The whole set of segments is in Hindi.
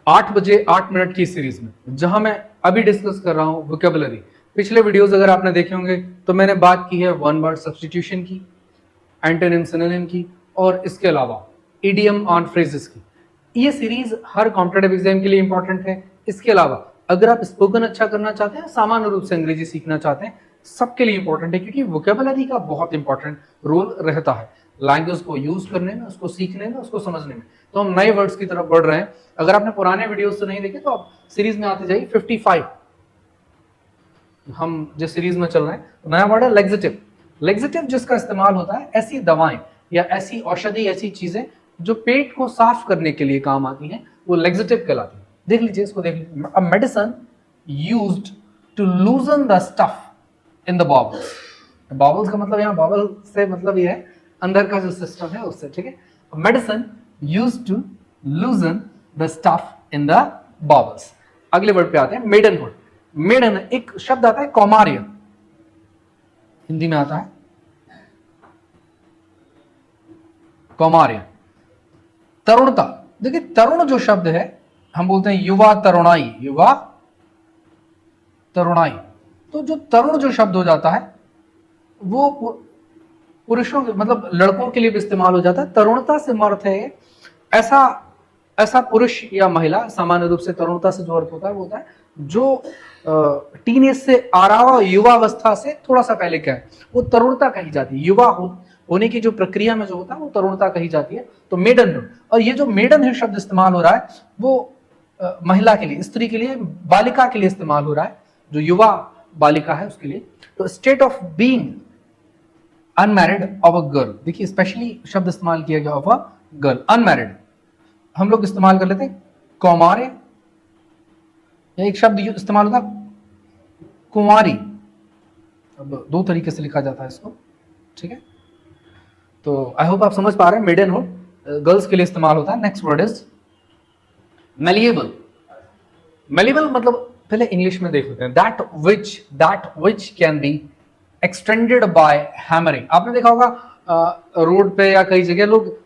8 बजे 8 मिनट की सीरीज में जहां मैं अभी डिस्कस कर रहा हूं वोकेबुलरी। पिछले वीडियोस अगर आपने देखे होंगे तो मैंने बात की है वन वर्ड सब्स्टिट्यूशन की, एंटोनिम सिनोनिम की, और इसके अलावा इडियम ऑन फ्रेजेस की। ये सीरीज हर कॉम्पिटेटिव एग्जाम के लिए इंपॉर्टेंट है। इसके अलावा अगर आप स्पोकन अच्छा करना चाहते हैं, सामान्य रूप से अंग्रेजी सीखना चाहते हैं, सबके लिए इंपॉर्टेंट है, क्योंकि वोकेबुलरी का बहुत इंपॉर्टेंट रोल रहता है लैंग्वेज को यूज करने में, उसको सीखने में, उसको समझने में। तो हम नए वर्ड्स की तरफ बढ़ रहे हैं। अगर आपने पुराने वीडियोस तो नहीं देखे तो आप सीरीज में आते जाइए। 55 हम जिस सीरीज में चल रहे हैं, तो नया वर्ड है लेग्जेटिव। लेग्जेटिव जिसका इस्तेमाल होता है ऐसी दवाएं या ऐसी औषधि, ऐसी चीजें जो पेट को साफ करने के लिए काम आती हैं, वो लेग्जेटिव कहलाती है। देख लीजिए इसको, देख लीजिए, a medicine used to loosen the stuff in the bowels. Bowels का मतलब यहाँ बॉबल से मतलब ये है अंदर का जो सिस्टम है उससे, ठीक है। Medicine used to loosen the stuff in the bowels. अगले वर्ड पे आते हैं मेडनहुड। मेडन एक शब्द आता है कौमार्य, हिंदी में आता है कौमार्य। तरुणता, देखिए तरुण जो शब्द है हम बोलते हैं युवा तरुणाई, युवा तरुणाई। तो जो तरुण जो शब्द हो जाता है वो पुरुषों मतलब लड़कों के लिए भी इस्तेमाल हो जाता है। तरुणता से अर्थ है ऐसा ऐसा पुरुष या महिला, सामान्य रूप से तरुणता से जो अर्थ होता है वो होता है जो टीनेज से आ रहा युवावस्था से थोड़ा सा पहले क्या है, वो तरुणता कही जाती है। युवा होने की जो प्रक्रिया में जो होता है वो तरुणता कही जाती है। तो मेडनहुड, और ये जो मेडनहुड शब्द इस्तेमाल हो रहा है वो महिला के लिए, स्त्री के लिए, बालिका के लिए इस्तेमाल हो रहा है, जो युवा बालिका है उसके लिए। तो state of being unmarried of a girl, देखिए स्पेशली शब्द इस्तेमाल किया गया ऑफ अ गर्ल, अनमैरिड। हम लोग इस्तेमाल कर लेते हैं कौमार्य, एक शब्द इस्तेमाल होता कुंवारी। अब दो तरीके से लिखा जाता है इसको, ठीक है। तो आई होप आप समझ पा रहे हैं। मेडनहुड गर्ल्स के लिए इस्तेमाल होता है। Next word is malleable. Malleable मतलब पहले इंग्लिश में देख लेते हैं। That which can be extended by hammering. आपने देखा होगा रोड पे या कई जगह लोग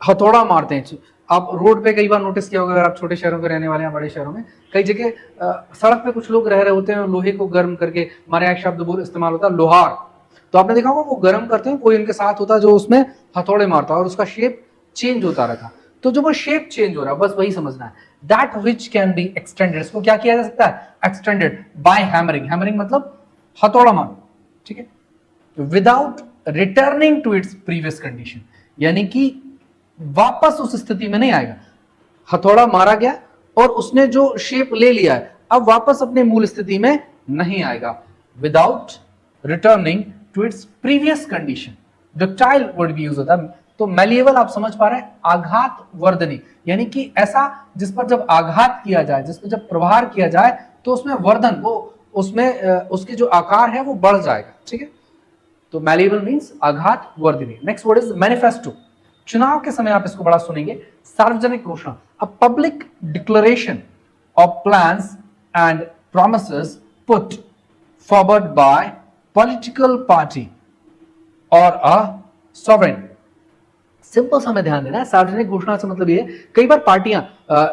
हथौड़ा मारते हैं। आप रोड पे कई बार नोटिस किया होगा, अगर आप छोटे शहरों में रहने वाले हैं, बड़े शहरों में कई जगह सड़क पे कुछ लोग रह रहे होते हैं, लोहे को गर्म करके, हमारे यहाँ शब्द बोल इस्तेमाल होता है लोहार। तो आपने देखा होगा वो गर्म करते हैं, कोई उनके साथ होता है जो उसमें हथौड़े मारता है और उसका शेप चेंज होता रहता। तो जो वो शेप चेंज हो रहा है, बस वही समझना है। That which can be extended, इसको क्या किया जा सकता है, एक्सटेंडेड बाय हैमरिंग। हैमरिंग मतलब हथौड़ा मार, ठीक है। Without returning to its previous condition, यानी कि वापस उस स्थिति में नहीं आएगा। हथौड़ा मारा गया और उसने जो शेप ले लिया है, अब वापस अपने मूल स्थिति में नहीं आएगा। Without returning to its previous condition, ductile word भी यूज होता है। तो मेलिएबल आप समझ पा रहे हैं, आघात वर्धनी, यानी कि ऐसा जिस पर जब आघात किया जाए, जिस पर जब प्रहार किया जाए तो उसमें वर्धन, वो उसमें उसके जो आकार है वो बढ़ जाएगा, ठीक है। तो मेलिएबल मींस आघात वर्धनी। Next word is manifesto. चुनाव के समय आप इसको बड़ा सुनेंगे। सार्वजनिक घोषणा, a public declaration of plans and promises put forward by political party और अ सॉवरेन। सिंपल सा हमें ध्यान देना है, सार्वजनिक घोषणा से मतलब ये, कई बार पार्टियां,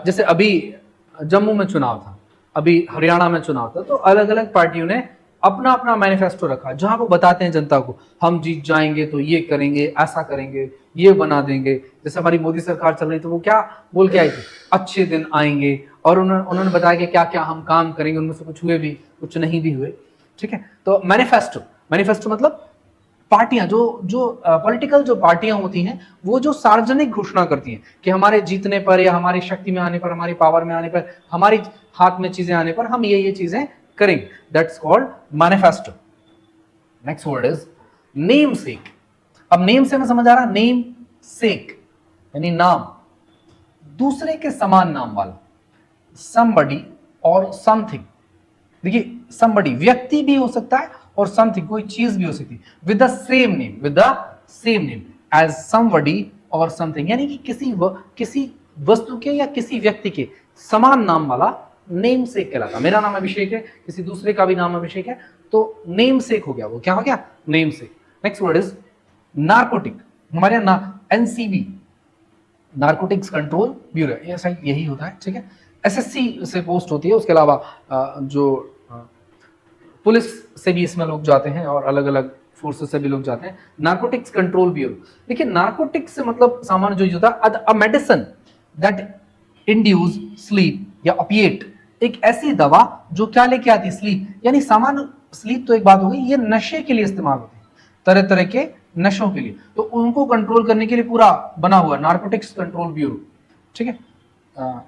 जैसे अभी जम्मू में चुनाव था, अभी हरियाणा में चुनाव था, तो अलग अलग पार्टियों ने अपना अपना मैनिफेस्टो रखा, जहां वो बताते हैं जनता को हम जीत जाएंगे तो ये करेंगे, ऐसा करेंगे, ये बना देंगे। जैसे हमारी मोदी सरकार चल रही तो वो क्या बोल के आई थी, अच्छे दिन आएंगे, और उन्होंने बताया कि क्या क्या हम काम करेंगे, उनमें से कुछ हुए भी, कुछ नहीं भी हुए, ठीक है। तो मैनिफेस्टो, मैनिफेस्टो मतलब पार्टियां, जो जो पॉलिटिकल जो पार्टियां होती हैं वो जो सार्वजनिक घोषणा करती हैं कि हमारे जीतने पर या हमारी शक्ति में आने पर, हमारी पावर में आने पर, हमारी हाथ में चीजें आने पर हम ये चीजें करेंगे, that's called manifesto. Next word is name सेक। अब नेम से हमें समझ आ रहा, नेम सेक यानी नाम, दूसरे के समान नाम वाला, somebody और something। देखिए somebody व्यक्ति भी हो सकता है और something कोई चीज भी हो सकती है, with the same name as somebody और something, यानी कि किसी वस्तु के या किसी व्यक्ति के समान नाम वाला नेम सेक कहलाता। मेरा नाम अभिषेक है, किसी दूसरे का भी नाम अभिषेक है, तो नेम सेक हो गया, वो क्या हो गया, name sec. Next word is narcotic. हमारे यहाँ एनसीबी, नार्कोटिक्स कंट्रोल ब्यूरो, ऐसा यही होता है, ठीक है। एसएससी से पोस्ट होती है, उसके अलावा जो पुलिस से भी इसमें लोग जाते हैं और अलग अलग फोर्सेस से भी लोग जाते हैं। नार्कोटिक्स कंट्रोल ब्यूरो, देखिए नार्कोटिक्स से मतलब सामान्य जो होता है a medicine that induce sleep या ओपिएट, एक ऐसी दवा जो क्या लेके आती है, स्लीप, यानी सामान्य स्लीप तो एक बात हो गई, ये नशे के लिए इस्तेमाल होती है, तरह तरह के नशों के लिए, तो उनको कंट्रोल करने के लिए पूरा बना हुआ नार्कोटिक्स कंट्रोल ब्यूरो, ठीक है।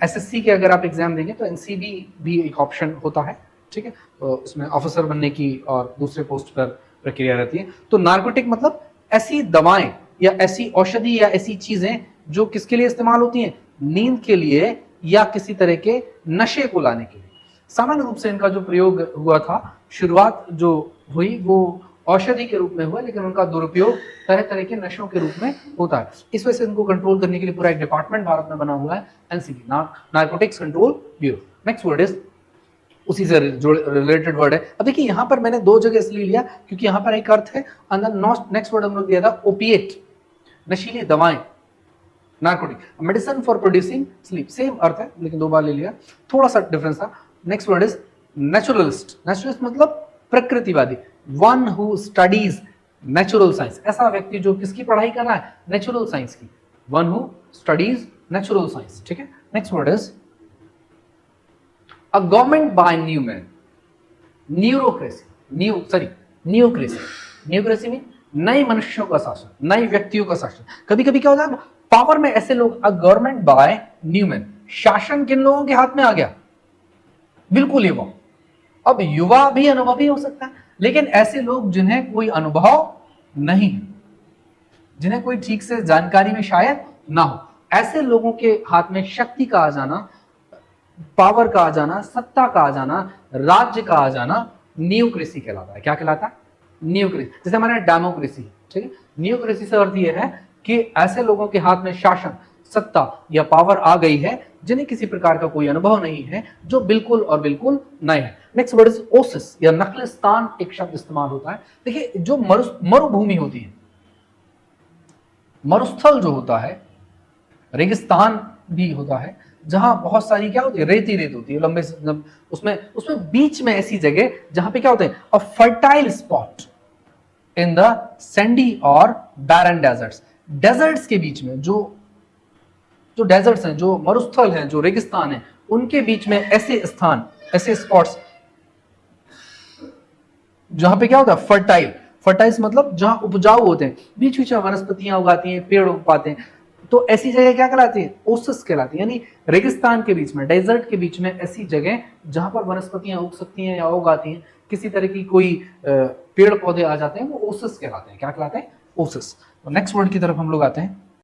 एसएससी के अगर आप एग्जाम देंगे तो एनसीबी भी एक ऑप्शन होता है, ठीक है, तो उसमें ऑफिसर बनने की और दूसरे पोस्ट पर प्रक्रिया रहती है। तो नार्कोटिक मतलब ऐसी दवाएं या ऐसी औषधि या ऐसी चीजें जो किसके लिए इस्तेमाल होती हैं, नींद के लिए या किसी तरह के नशे को लाने के लिए। सामान्य रूप से इनका जो प्रयोग हुआ था, शुरुआत जो हुई वो औषधि के रूप में हुआ, लेकिन उनका दुरुपयोग तरह तरह के नशों के रूप में होता है। इस वजह से इनको कंट्रोल करने के लिए पूरा एक डिपार्टमेंट भारत में बना हुआ है, NCB, narcotics control bureau. Next word is, उसी से जो रिलेटेड वर्ड है। अब देखिए यहाँ पर मैंने दो जगह इसलिए लिया क्योंकि यहाँ पर एक अर्थ है, अंदर नेक्स्ट वर्ड हम लोग दिया था ओपिएट, नशीली दवाएं, narcotic, medicine for producing sleep, same अर्थ है लेकिन दो बार ले लिया, थोड़ा सा डिफरेंस था। Next word is naturalist. Naturalist मतलब प्रकृतिवादी, one who studies natural science, ऐसा व्यक्ति जो किसकी पढ़ाई कर रहा है, नेचुरल साइंस की, one who studies natural science, ठीक है। Next word is a government by new men, neocracy, neocracy में नए मनुष्यों का शासन, नए व्यक्तियों का शासन। कभी कभी क्या होता है पावर में ऐसे लोग, अ गवर्नमेंट बाय न्यूमैन, शासन किन लोगों के हाथ में आ गया, बिल्कुल युवा। अब युवा भी अनुभवी हो सकता है, लेकिन ऐसे लोग जिन्हें कोई अनुभव नहीं है, जिन्हें कोई ठीक से जानकारी में शायद ना हो, ऐसे लोगों के हाथ में शक्ति का आ जाना, पावर का आ जाना, सत्ता का आ जाना, राज्य का आ जाना, न्यूक्रेसी कहलाता है। क्या कहलाता है, न्यूक्रेसी। जैसे हमारे डेमोक्रेसी, ठीक है, न्यूक्रेसी से अर्थ यह है कि ऐसे लोगों के हाथ में शासन, सत्ता या पावर आ गई है जिन्हें किसी प्रकार का कोई अनुभव नहीं है, जो बिल्कुल और बिल्कुल नए है। नेक्स्ट वर्ड इज ओसिस या नखलिस्तान, एक शब्द इस्तेमाल होता है। देखिए जो मरुभूमि होती है, मरुस्थल जो होता है, रेगिस्तान भी होता है, जहां बहुत सारी क्या होती है, रेती रेत होती है, लंबे उसमें बीच में ऐसी जगह जहां पे क्या होते हैं, अ fertile spot in the Sandy और बैरन डेजर्ट्स, डेजर्ट्स के बीच में जो डेजर्ट्स हैं, जो मरुस्थल हैं, जो रेगिस्तान है, उनके बीच में ऐसे स्थान, ऐसे स्पॉट्स जहां पे क्या होता है, फर्टाइल मतलब जहां उपजाऊ होते हैं, बीच बीच में वनस्पतियां उगाती हैं, पेड़ उग पाते हैं, तो ऐसी जगह क्या कहलाती है, ओसिस कहलाती है। यानी रेगिस्तान के बीच में, डेजर्ट के बीच में ऐसी जगह जहां पर वनस्पतियां उग सकती हैं या उग आती हैं, किसी तरह की कोई पेड़ पौधे आ जाते हैं, वो ओसिस कहलाते हैं। क्या कहलाते हैं, ओसिस। नेक्स्ट वर्ड की तरफ हम लोग आते हैं,